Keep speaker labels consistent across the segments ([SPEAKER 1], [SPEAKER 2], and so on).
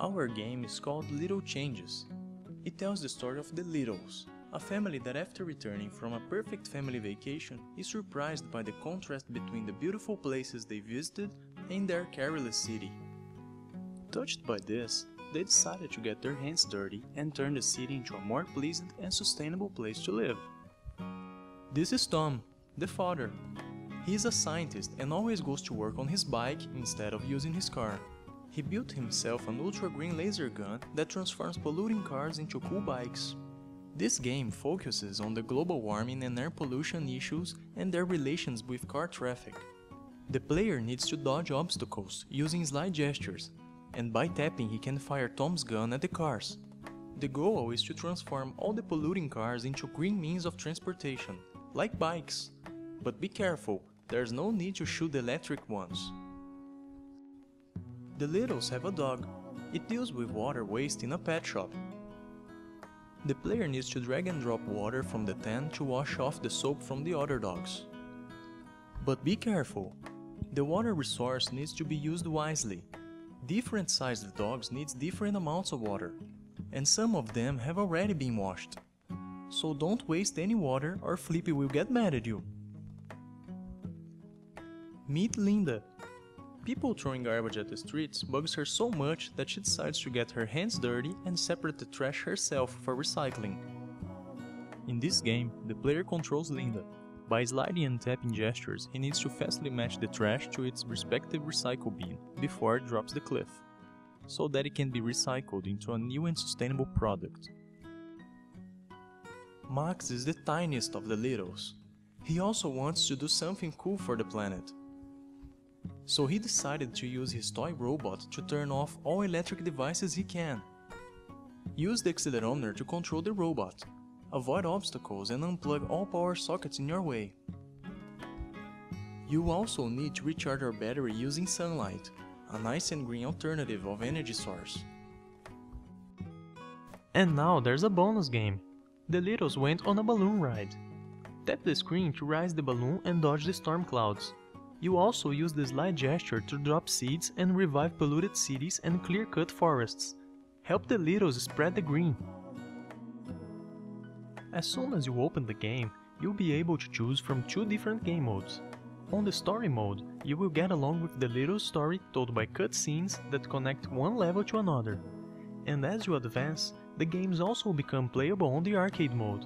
[SPEAKER 1] Our game is called Little Changes. It tells the story of the Littles, a family that after returning from a perfect family vacation is surprised by the contrast between the beautiful places they visited and their careless city. Touched by this, they decided to get their hands dirty and turn the city into a more pleasant and sustainable place to live. This is Tom, the father. He is a scientist and always goes to work on his bike instead of using his car. He built himself an ultra-green laser gun that transforms polluting cars into cool bikes. This game focuses on the global warming and air pollution issues and their relations with car traffic. The player needs to dodge obstacles using slide gestures, and by tapping he can fire Tom's gun at the cars. The goal is to transform all the polluting cars into green means of transportation, like bikes. But be careful, there's no need to shoot the electric ones. The Littles have a dog. It deals with water waste in a pet shop. The player needs to drag and drop water from the tank to wash off the soap from the other dogs. But be careful, the water resource needs to be used wisely. Different sized dogs need different amounts of water, and some of them have already been washed. So don't waste any water or Flippy will get mad at you. Meet Linda. People throwing garbage at the streets bugs her so much that she decides to get her hands dirty and separate the trash herself for recycling. In this game, the player controls Linda. By sliding and tapping gestures, he needs to fastly match the trash to its respective recycle bin before it drops the cliff, so that it can be recycled into a new and sustainable product. Max is the tiniest of the Littles. He also wants to do something cool for the planet. So he decided to use his toy robot to turn off all electric devices he can. Use the accelerometer to control the robot, avoid obstacles and unplug all power sockets in your way. You also need to recharge your battery using sunlight, a nice and green alternative of energy source. And now there's a bonus game. The Littles went on a balloon ride. Tap the screen to raise the balloon and dodge the storm clouds. You also use the slide gesture to drop seeds and revive polluted cities and clear-cut forests. Help the Littles spread the green. As soon as you open the game, you'll be able to choose from 2 different game modes. On the story mode, you will get along with the Littles' story told by cutscenes that connect one level to another. And as you advance, the games also become playable on the arcade mode.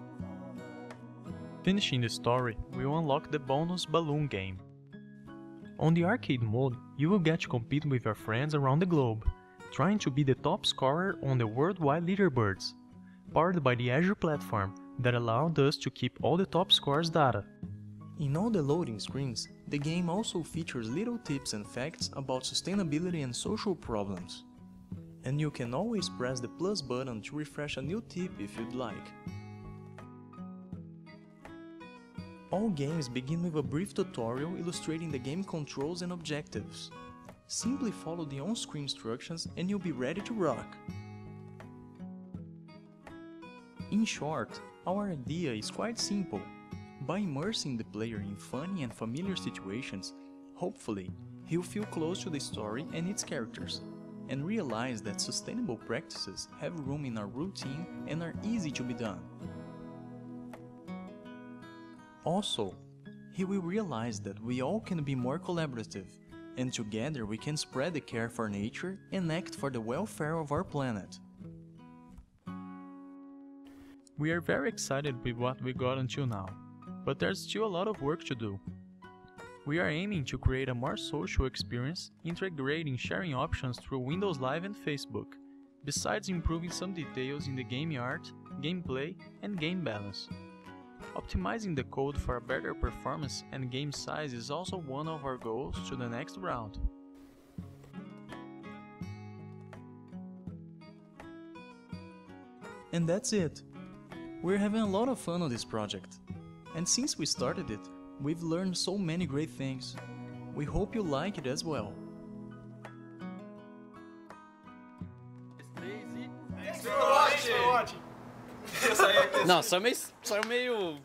[SPEAKER 1] Finishing the story will unlock the bonus balloon game. On the arcade mode, you will get to compete with your friends around the globe, trying to be the top scorer on the worldwide leaderboards, powered by the Azure platform that allowed us to keep all the top scores data. In all the loading screens, the game also features little tips and facts about sustainability and social problems. And you can always press the plus button to refresh a new tip if you'd like. All games begin with a brief tutorial illustrating the game controls and objectives. Simply follow the on-screen instructions and you'll be ready to rock. In short, our idea is quite simple. By immersing the player in funny and familiar situations, hopefully, he'll feel close to the story and its characters, and realize that sustainable practices have room in our routine and are easy to be done. Also, he will realize that we all can be more collaborative, and together we can spread the care for nature and act for the welfare of our planet. We are very excited with what we got until now, but there's still a lot of work to do. We are aiming to create a more social experience, integrating sharing options through Windows Live and Facebook, besides improving some details in the game art, gameplay, and game balance. Optimizing the code for a better performance and game size is also one of our goals to the next round. And that's it. We're having a lot of fun on this project. And since we started it, we've learned so many great things. We hope you like it as well.
[SPEAKER 2] Thanks for watching!
[SPEAKER 3] Não, só meio...